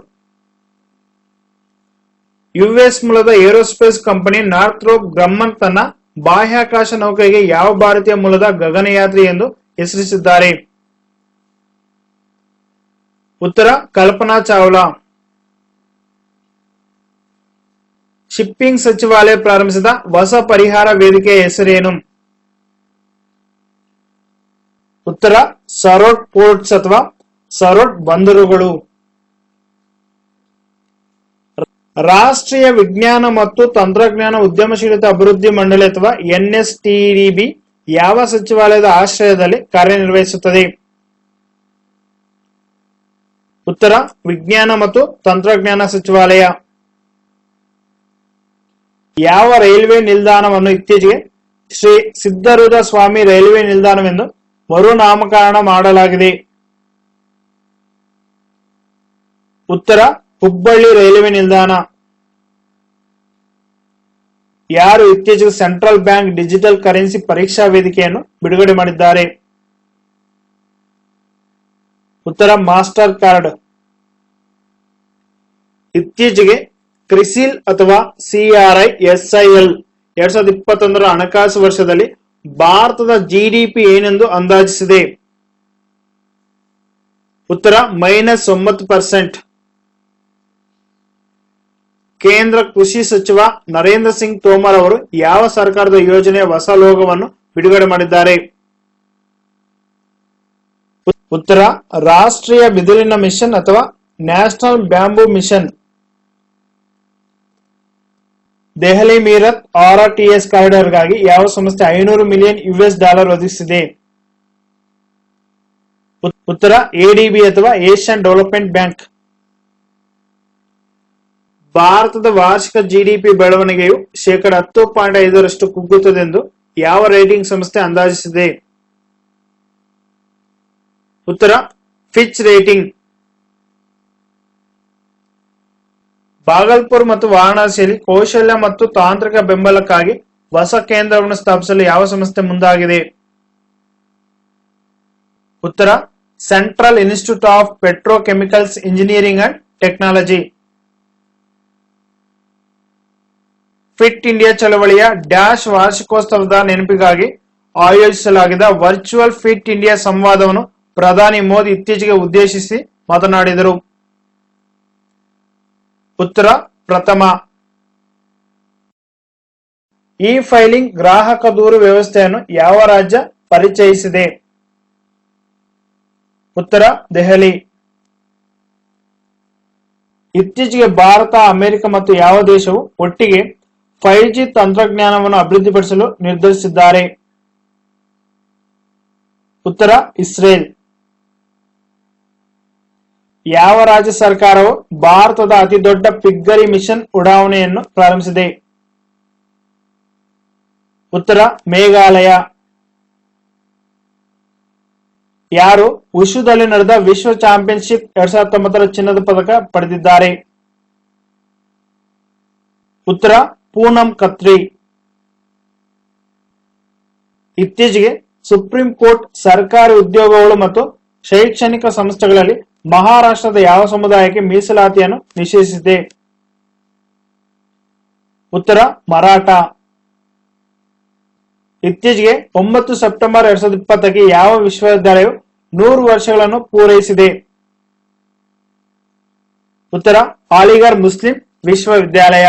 ಯುಎಸ್ ಮೂಲದ ಏರೋಸ್ಪೇಸ್ ಕಂಪನಿ ನಾರ್ಥ್ರೋಪ್ ಗ್ರಮ್ಮನ್ ತನ್ನ ಬಾಹ್ಯಾಕಾಶ ನೌಕೆಗೆ ಯಾವ ಭಾರತೀಯ ಮೂಲದ ಗಗನಯಾತ್ರಿ ಎಂದು ಹೆಸರಿಸಿದ್ದಾರೆ? ಉತ್ತರ ಕಲ್ಪನಾ ಚಾವ್ಲಾ. ಶಿಪ್ಪಿಂಗ್ ಸಚಿವಾಲಯ ಪ್ರಾರಂಭಿಸಿದ ಹೊಸ ಪರಿಹಾರ ವೇದಿಕೆಯ ಹೆಸರೇನು? ಉತ್ತರ ಸರೋಡ್ ಪೋರ್ಟ್ಸ್ ಅಥವಾ ಸರೋಡ್ ಬಂದರುಗಳು. ರಾಷ್ಟ್ರೀಯ ವಿಜ್ಞಾನ ಮತ್ತು ತಂತ್ರಜ್ಞಾನ ಉದ್ಯಮಶೀಲತಾ ಅಭಿವೃದ್ಧಿ ಮಂಡಳಿ ಅಥವಾ NSTDB ಯಾವ ಸಚಿವಾಲಯದ ಆಶ್ರಯದಲ್ಲಿ ಕಾರ್ಯನಿರ್ವಹಿಸುತ್ತದೆ? ಉತ್ತರ ವಿಜ್ಞಾನ ಮತ್ತು ತಂತ್ರಜ್ಞಾನ ಸಚಿವಾಲಯ. ಯಾವ ರೈಲ್ವೆ ನಿಲ್ದಾಣವನ್ನು ಇತ್ತೀಚೆಗೆ ಶ್ರೀ ಸಿದ್ಧಾರೂಢ ಸ್ವಾಮಿ ರೈಲ್ವೆ ನಿಲ್ದಾಣವೆಂದು ಮರುನಾಮಕರಣ ಮಾಡಲಾಗಿದೆ? ಉತ್ತರ ಹುಬ್ಬಳ್ಳಿ ರೈಲ್ವೆ ನಿಲ್ದಾಣ. ಯಾರು ಇತ್ತೀಚೆಗೆ ಸೆಂಟ್ರಲ್ ಬ್ಯಾಂಕ್ ಡಿಜಿಟಲ್ ಕರೆನ್ಸಿ ಪರೀಕ್ಷಾ ವೇದಿಕೆಯನ್ನು ಬಿಡುಗಡೆ ಮಾಡಿದ್ದಾರೆ? ಉತ್ತರ ಮಾಸ್ಟರ್ ಕಾರ್ಡ್. ಇತ್ತೀಚೆಗೆ ಕ್ರಿಸಿಲ್ ಅಥವಾ CRISIL 2021 ಹಣಕಾಸು ವರ್ಷದಲ್ಲಿ ಭಾರತದ GDP ಏನೆಂದು ಅಂದಾಜಿಸಿದೆ? ಉತ್ತರ -9%. ಕೇಂದ್ರ ಕೃಷಿ ಸಚಿವ ನರೇಂದ್ರ ಸಿಂಗ್ ತೋಮರ್ ಅವರು ಯಾವ ಸರ್ಕಾರದ ಯೋಜನೆಯ ಹೊಸ ಲೋಗೋವನ್ನು ಬಿಡುಗಡೆ ಮಾಡಿದ್ದಾರೆ? ಉತ್ತರ ರಾಷ್ಟ್ರೀಯ ಬಿದಿರಿನ ಮಿಷನ್ ಅಥವಾ national bamboo mission. Delhi Meerut RRTS ಕಾರಿಡಾರ್ಗಾಗಿ ಯಾವ ಸಂಸ್ಥೆ $500 ಮಿಲಿಯನ್ ಒದಗಿಸಿದೆ? ಉತ್ತರ ADB ಅಥವಾ ಏಷ್ಯನ್ ಡೆವಲಪ್ಮೆಂಟ್ ಬ್ಯಾಂಕ್. ಭಾರತದ ವಾರ್ಷಿಕ GDP ಬೆಳವಣಿಗೆಯು 10.5% ಕುಗ್ಗುತ್ತದೆಂದು ಯಾವ ರೇಟಿಂಗ್ ಸಂಸ್ಥೆ ಅಂದಾಜಿಸಿದೆ? ಉತ್ತರ ಫಿಚ್ ರೇಟಿಂಗ್. ಭಾಗಲ್ಪುರ್ ಮತ್ತು ವಾರಣಾಸಿಯಲ್ಲಿ ಕೌಶಲ್ಯ ಮತ್ತು ತಾಂತ್ರಿಕ ಬೆಂಬಲಕ್ಕಾಗಿ ಹೊಸ ಕೇಂದ್ರವನ್ನು ಸ್ಥಾಪಿಸಲು ಯಾವ ಸಂಸ್ಥೆ ಮುಂದಾಗಿದೆ? ಉತ್ತರ central institute of petrochemicals engineering and technology. Fit India ಚಳವಳಿಯ ಡ್ಯಾಶ್ ವಾರ್ಷಿಕೋತ್ಸವದ ನೆನಪಿಗಾಗಿ ಆಯೋಜಿಸಲಾಗಿದ್ದ ವರ್ಚುವಲ್ ಫಿಟ್ ಇಂಡಿಯಾ ಸಂವಾದವನ್ನು ಪ್ರಧಾನಿ ಮೋದಿ ಇತ್ತೀಚೆಗೆ ಉದ್ದೇಶಿಸಿ ಮಾತನಾಡಿದರು? ಉತ್ತರ ಪ್ರಥಮ. ಇ ಫೈಲಿಂಗ್ ಗ್ರಾಹಕ ದೂರು ವ್ಯವಸ್ಥೆಯನ್ನು ಯಾವ ರಾಜ್ಯ ಪರಿಚಯಿಸಿದೆ? ಉತ್ತರ ದೆಹಲಿ. ಇತ್ತೀಚೆಗೆ ಭಾರತ, ಅಮೆರಿಕ ಮತ್ತು ಯಾವ ದೇಶವು ಒಟ್ಟಿಗೆ 5G ತಂತ್ರಜ್ಞಾನವನ್ನು ಅಭಿವೃದ್ಧಿಪಡಿಸಲು ನಿರ್ಧರಿಸಿದ್ದಾರೆ? ಉತ್ತರ ಇಸ್ರೇಲ್. ಯಾವ ರಾಜ್ಯ ಸರ್ಕಾರವು ಭಾರತದ ಅತಿ ದೊಡ್ಡ ಪಿಗ್ಗರಿ ಮಿಷನ್ ಉಡಾವಣೆಯನ್ನು ಪ್ರಾರಂಭಿಸಿದೆ? ಉತ್ತರ ಮೇಘಾಲಯ. ಯಾರು ಉಷುದಲ್ಲಿ ನಡೆದ ವಿಶ್ವ ಚಾಂಪಿಯನ್ಶಿಪ್ 2019 ಚಿನ್ನದ ಪದಕ ಪಡೆದಿದ್ದಾರೆ? ಉತ್ತರ ಪೂನಂ ಕತ್ರಿ. ಇತ್ತೀಚೆಗೆ ಸುಪ್ರೀಂ ಕೋರ್ಟ್ ಸರ್ಕಾರಿ ಉದ್ಯೋಗಗಳು ಮತ್ತು ಶೈಕ್ಷಣಿಕ ಸಂಸ್ಥೆಗಳಲ್ಲಿ ಮಹಾರಾಷ್ಟ್ರದ ಯಾವ ಸಮುದಾಯಕ್ಕೆ ಮೀಸಲಾತಿಯನ್ನು ನಿಷೇಧಿಸಿದೆ? ಉತ್ತರ ಮರಾಠ. ಇತ್ತೀಚೆಗೆ 9 ಸೆಪ್ಟೆಂಬರ್ 2020ಕ್ಕೆ ಯಾವ ವಿಶ್ವವಿದ್ಯಾಲಯವು 100 ವರ್ಷಗಳನ್ನು ಪೂರೈಸಿದೆ? ಉತ್ತರ ಅಲಿಗಢ್ ಮುಸ್ಲಿಂ ವಿಶ್ವವಿದ್ಯಾಲಯ.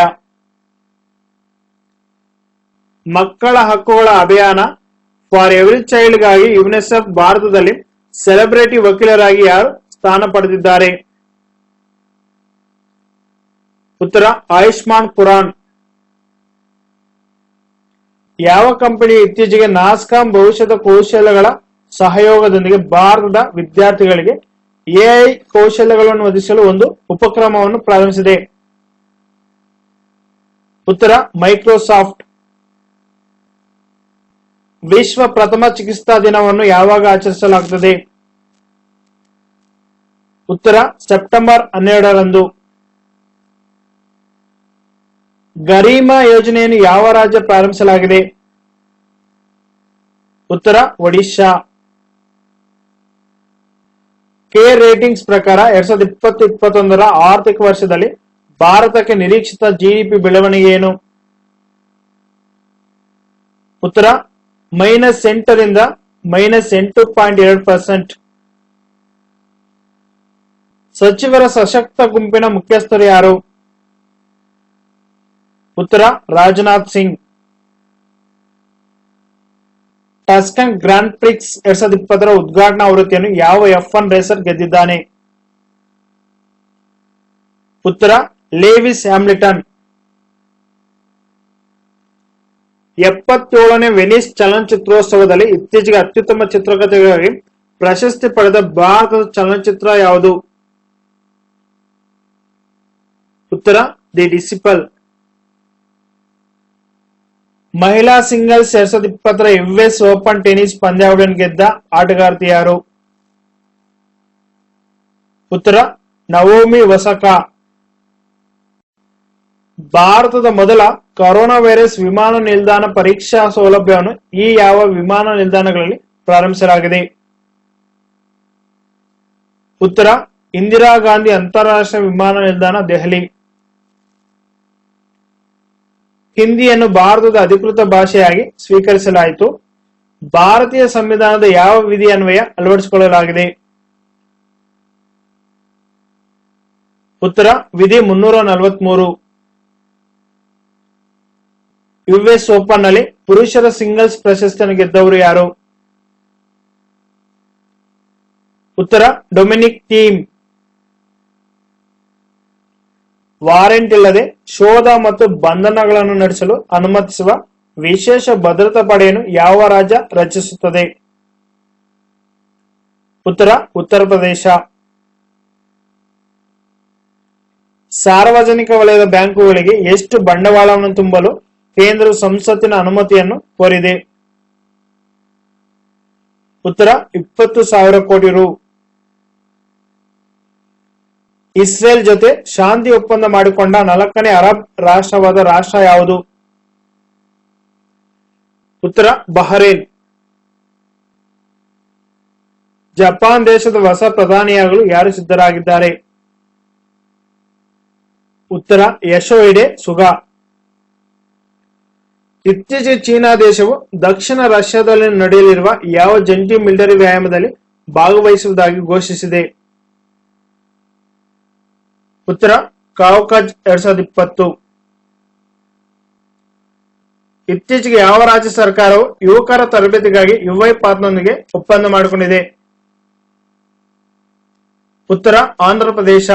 ಮಕ್ಕಳ ಹಕ್ಕುಗಳ ಅಭಿಯಾನ ಫಾರ್ ಎವ್ರಿ ಚೈಲ್ಡ್ ಗಾಗಿ ಯುನಿಸೆಫ್ ಭಾರತದಲ್ಲಿ ಸೆಲೆಬ್ರಿಟಿ ವಕೀಲರಾಗಿ ಯಾರು ಸ್ಥಾನ ಪಡೆದಿದ್ದಾರೆ? ಉತ್ತರ ಆಯುಷ್ಮಾನ್ ಖುರಾನ್. ಯಾವ ಕಂಪನಿ ಇತ್ತೀಚೆಗೆ ನಾಸ್ಕಾಂ ಭವಿಷ್ಯದ ಕೌಶಲ್ಯಗಳ ಸಹಯೋಗದೊಂದಿಗೆ ಭಾರತದ ವಿದ್ಯಾರ್ಥಿಗಳಿಗೆ ಎಐ ಕೌಶಲ್ಯಗಳನ್ನು ಒದಗಿಸಲು ಒಂದು ಉಪಕ್ರಮವನ್ನು ಪ್ರಾರಂಭಿಸಿದೆ? ಉತ್ತರ ಮೈಕ್ರೋಸಾಫ್ಟ್. ವಿಶ್ವ ಪ್ರಥಮ ಚಿಕಿತ್ಸಾ ದಿನವನ್ನು ಯಾವಾಗ ಆಚರಿಸಲಾಗುತ್ತದೆ? ಉತ್ತರ ಸೆಪ್ಟೆಂಬರ್ 12ರಂದು. ಗರಿಮಾ ಯೋಜನೆಯನ್ನು ಯಾವ ರಾಜ್ಯ ಪ್ರಾರಂಭಿಸಲಾಗಿದೆ? ಉತ್ತರ ಒಡಿಶಾ. ಕೇರ್ ರೇಟಿಂಗ್ಸ್ ಪ್ರಕಾರ 2020-21ರ ಆರ್ಥಿಕ ವರ್ಷದಲ್ಲಿ ಭಾರತಕ್ಕೆ ನಿರೀಕ್ಷಿತ ಜಿಡಿಪಿ ಬೆಳವಣಿಗೆ ಏನು? ಉತ್ತರ -8 ರಿಂದ -8.2%. ಸಚಿವರ ಸಶಕ್ತ ಗುಂಪಿನ ಮುಖ್ಯಸ್ಥರು ಯಾರು? ಉತ್ತರ Rajnath Singh. Tuscan Grand Prix 2020ರ ಉದ್ಘಾಟನಾ ಆವೃತ್ತಿಯನ್ನು ಯಾವ F1 ರೇಸರ್ ಗೆದ್ದಿದ್ದಾನೆ? ಉತ್ತರ ಲೇವಿಸ್ ಹ್ಯಾಮಿಲ್ಟನ್. 77ನೇ ವೆನಿಸ್ ಚಲನಚಿತ್ರೋತ್ಸವದಲ್ಲಿ ಇತ್ತೀಚೆಗೆ ಅತ್ಯುತ್ತಮ ಚಿತ್ರಕಥೆಗಾಗಿ ಪ್ರಶಸ್ತಿ ಪಡೆದ ಭಾರತದ ಚಲನಚಿತ್ರ ಯಾವುದು? ಉತ್ತರ ದಿ ಡಿಸಿಪಲ್. ಮಹಿಳಾ ಸಿಂಗಲ್ಸ್ 2020ರ US ಓಪನ್ ಟೆನಿಸ್ ಪಂದ್ಯಾವಳಿಯನ್ನು ಗೆದ್ದ ಆಟಗಾರ್ತಿ ಯಾರು? ಉತ್ತರ ನವೋಮಿ ಒಸಾಕಾ. ಭಾರತದ ಮೊದಲ ಕೊರೋನಾ ವೈರಸ್ ವಿಮಾನ ನಿಲ್ದಾಣ ಪರೀಕ್ಷಾ ಸೌಲಭ್ಯವನ್ನು ಈ ಯಾವ ವಿಮಾನ ನಿಲ್ದಾಣಗಳಲ್ಲಿ ಪ್ರಾರಂಭಿಸಲಾಗಿದೆ? ಉತ್ತರ ಇಂದಿರಾ ಗಾಂಧಿ ಅಂತಾರಾಷ್ಟ್ರೀಯ ವಿಮಾನ ನಿಲ್ದಾಣ, ದೆಹಲಿ. ಹಿಂದಿಯನ್ನು ಭಾರತದ ಅಧಿಕೃತ ಭಾಷೆಯಾಗಿ ಸ್ವೀಕರಿಸಲಾಯಿತು. ಭಾರತೀಯ ಸಂವಿಧಾನದ ಯಾವ ವಿಧಿ ಅನ್ವಯ ಅಳವಡಿಸಿಕೊಳ್ಳಲಾಗಿದೆ? ಉತ್ತರ ವಿಧಿ 343. US ಓಪನ್ ನಲ್ಲಿ ಪುರುಷರ ಸಿಂಗಲ್ಸ್ ಪ್ರಶಸ್ತಿಯನ್ನು ಗೆದ್ದವರು ಯಾರು? ಉತ್ತರ ಡೊಮಿನಿಕ್ ಥೀಮ್. ವಾರೆಂಟ್ ಇಲ್ಲದೆ ಶೋಧ ಮತ್ತು ಬಂಧನಗಳನ್ನು ನಡೆಸಲು ಅನುಮತಿಸುವ ವಿಶೇಷ ಭದ್ರತಾ ಪಡೆಯನ್ನು ಯಾವ ರಾಜ್ಯ ರಚಿಸುತ್ತದೆ? ಉತ್ತರ ಉತ್ತರ ಪ್ರದೇಶ. ಸಾರ್ವಜನಿಕ ವಲಯದ ಬ್ಯಾಂಕುಗಳಿಗೆ ಎಷ್ಟು ಬಂಡವಾಳವನ್ನು ತುಂಬಲು ಕೇಂದ್ರವು ಸಂಸತ್ತಿನ ಅನುಮತಿಯನ್ನು ಕೋರಿದೆ? ಉತ್ತರ 20,000 ಕೋಟಿ ರು. ಇಸ್ರೇಲ್ ಜೊತೆ ಶಾಂತಿ ಒಪ್ಪಂದ ಮಾಡಿಕೊಂಡ 4ನೇ ಅರಬ್ ರಾಷ್ಟ್ರವಾದ ರಾಷ್ಟ್ರ ಯಾವುದು? ಉತ್ತರ ಬಹರೇನ್. ಜಪಾನ್ ದೇಶದ ಹೊಸ ಪ್ರಧಾನಿಯಾಗಲು ಯಾರು ಸಿದ್ಧರಾಗಿದ್ದಾರೆ? ಉತ್ತರ ಯಶೋಹಿಡೆ ಸುಗಾ. ಇತ್ತೀಚೆಗೆ ಚೀನಾ ದೇಶವು ದಕ್ಷಿಣ ರಷ್ಯಾದಲ್ಲಿ ನಡೆಯಲಿರುವ ಯಾವ ಜಂಟಿ ಮಿಲಿಟರಿ ವ್ಯಾಯಾಮದಲ್ಲಿ ಭಾಗವಹಿಸುವುದಾಗಿ ಘೋಷಿಸಿದೆ? ಉತ್ತರ ಕೌಕಾಜ್ 2020. ಇತ್ತೀಚೆಗೆ ಯಾವ ರಾಜ್ಯ ಸರ್ಕಾರವು ಯುವಕರ ತರಬೇತಿಗಾಗಿ ಯುವೈಪಾತ್ನೊಂದಿಗೆ ಒಪ್ಪಂದ ಮಾಡಿಕೊಂಡಿದೆ? ಉತ್ತರ ಆಂಧ್ರ ಪ್ರದೇಶ.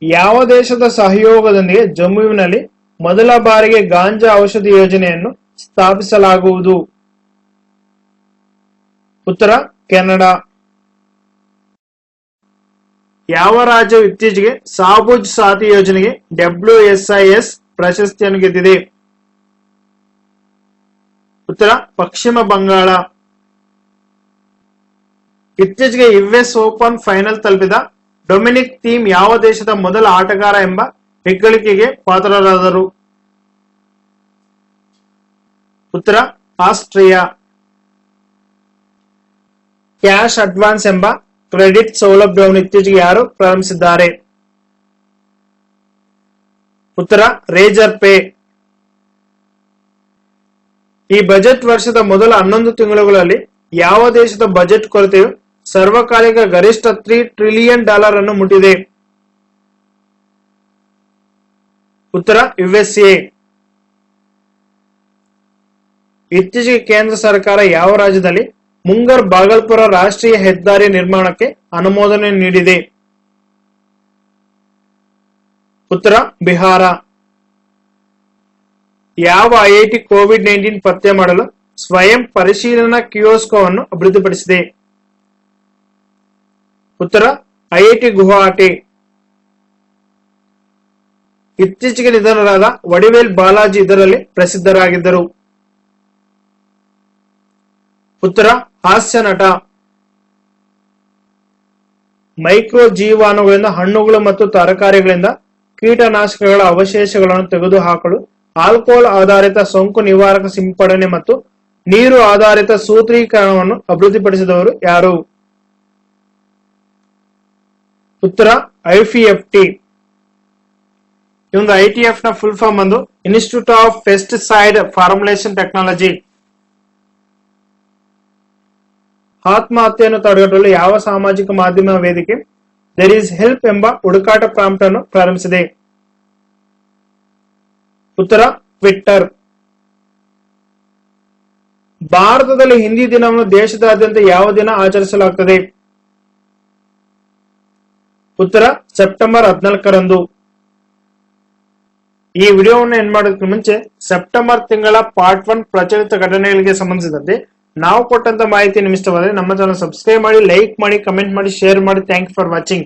ಯಾವ ದೇಶದ ಸಹಯೋಗದೊಂದಿಗೆ ಜಮ್ಮುವಿನಲ್ಲಿ ಮೊದಲ ಬಾರಿಗೆ ಗಾಂಜಾ ಔಷಧಿ ಯೋಜನೆಯನ್ನು ಸ್ಥಾಪಿಸಲಾಗುವುದು? ಉತ್ತರ ಕೆನಡಾ. ಯಾವ ರಾಜ್ಯವು ಇತ್ತೀಚೆಗೆ ಸಾಬುಜ್ ಸಾಥಿ ಯೋಜನೆಗೆ WSIS ಪ್ರಶಸ್ತಿಯನ್ನು ಗೆದ್ದಿದೆ? ಉತ್ತರ ಪಶ್ಚಿಮ ಬಂಗಾಳ. ಇತ್ತೀಚೆಗೆ US ಓಪನ್ ಫೈನಲ್ ತಲುಪಿದ ಡೊಮಿನಿಕ್ ಥೀಮ್ ಯಾವ ದೇಶದ ಮೊದಲ ಆಟಗಾರ ಎಂಬ ಹೆಗ್ಗಳಿಕೆಗೆ ಪಾತ್ರರಾದರು? ಉತ್ತರ ಆಸ್ಟ್ರಿಯಾ. ಕ್ಯಾಶ್ ಅಡ್ವಾನ್ಸ್ ಎಂಬ ಕ್ರೆಡಿಟ್ ಸೌಲಭ್ಯವನ್ನು ಇತ್ತೀಚೆಗೆ ಯಾರು ಪ್ರಾರಂಭಿಸಿದ್ದಾರೆ? ಉತ್ತರ ರೇಜರ್ ಪೇ. ಈ ಬಜೆಟ್ ವರ್ಷದ ಮೊದಲ 11 ತಿಂಗಳುಗಳಲ್ಲಿ ಯಾವ ದೇಶದ ಬಜೆಟ್ ಕೊರತೆಯು ಸರ್ವಕಾಲಿಕ ಗರಿಷ್ಠ $3 ಟ್ರಿಲಿಯನ್ ಅನ್ನು ಮುಟ್ಟಿದೆ? ಉತ್ತರ USA. ಇತ್ತೀಚೆಗೆ ಕೇಂದ್ರ ಸರ್ಕಾರ ಯಾವ ರಾಜ್ಯದಲ್ಲಿ ಮುಂಗರ್ ಭಾಗಲ್ಪುರ ರಾಷ್ಟ್ರೀಯ ಹೆದ್ದಾರಿ ನಿರ್ಮಾಣಕ್ಕೆ ಅನುಮೋದನೆ ನೀಡಿದೆ? ಉತ್ತರ ಬಿಹಾರ. ಯಾವ IIT COVID-19 ಪತ್ತೆ ಮಾಡಲು ಸ್ವಯಂ ಪರಿಶೀಲನಾ ಕಿಯೋಸ್ಕ್ ಅನ್ನು ಅಭಿವೃದ್ಧಿಪಡಿಸಿದೆ? ಉತ್ತರ ಐಐಟಿ ಗುವಾಹಟಿ. ಇತ್ತೀಚೆಗೆ ನಿಧನರಾದ ವಡಿವೇಲ್ ಬಾಲಾಜಿ ಇದರಲ್ಲಿ ಪ್ರಸಿದ್ಧರಾಗಿದ್ದರು. ಉತ್ತರ ಹಾಸ್ಯ ನಟ. ಮೈಕ್ರೋ ಜೀವಾಣುಗಳಿಂದ ಹಣ್ಣುಗಳು ಮತ್ತು ತರಕಾರಿಗಳಿಂದ ಕೀಟನಾಶಕಗಳ ಅವಶೇಷಗಳನ್ನು ತೆಗೆದುಹಾಕಲು ಆಲ್ಕೋಹಾಲ್ ಆಧಾರಿತ ಸೋಂಕು ನಿವಾರಕ ಸಿಂಪಡಣೆ ಮತ್ತು ನೀರು ಆಧಾರಿತ ಸೂತ್ರೀಕರಣವನ್ನು ಅಭಿವೃದ್ಧಿಪಡಿಸಿದವರು ಯಾರು? ಉತ್ತರ ಐಪಿಎಫ್ಟಿ. ಈ ಒಂದು ITF ನ ಫುಲ್ ಫಾರ್ಮ್ ಒಂದು institute of pesticide formulation technology. ಆತ್ಮಹತ್ಯೆಯನ್ನು ತಡೆಗಟ್ಟಲು ಯಾವ ಸಾಮಾಜಿಕ ಮಾಧ್ಯಮ ವೇದಿಕೆ ದೇರ್ ಈಸ್ ಹೆಲ್ಪ್ ಎಂಬ ಹುಡುಕಾಟ ಪ್ರಾಂಪ್ಟ್ ಅನ್ನು ಪ್ರಾರಂಭಿಸಿದೆ? ಉತ್ತರ ಟ್ವಿಟ್ಟರ್. ಭಾರತದಲ್ಲಿ ಹಿಂದಿ ದಿನವನ್ನು ದೇಶದಾದ್ಯಂತ ಯಾವ ದಿನ ಆಚರಿಸಲಾಗುತ್ತದೆ? ಉತ್ತರ ಸೆಪ್ಟೆಂಬರ್ 14ರಂದು. ಈ ವಿಡಿಯೋವನ್ನು ಎಂಡ್ ಮಾಡೋದಕ್ಕೆ ಮುಂಚೆ ಸೆಪ್ಟೆಂಬರ್ ತಿಂಗಳ ಪಾರ್ಟ್ 1 ಪ್ರಚಲಿತ ಘಟನೆಗಳಿಗೆ ಸಂಬಂಧಿಸಿದಂತೆ ನಾವು ಕೊಟ್ಟಂತ ಮಾಹಿತಿ ನಿಮಗೆ ಇಷ್ಟವಾದರೆ ನಮ್ಮ ಚಾನಲ್ ಸಬ್ಸ್ಕ್ರೈಬ್ ಮಾಡಿ, ಲೈಕ್ ಮಾಡಿ, ಕಮೆಂಟ್ ಮಾಡಿ, ಶೇರ್ ಮಾಡಿ. Thank you for watching.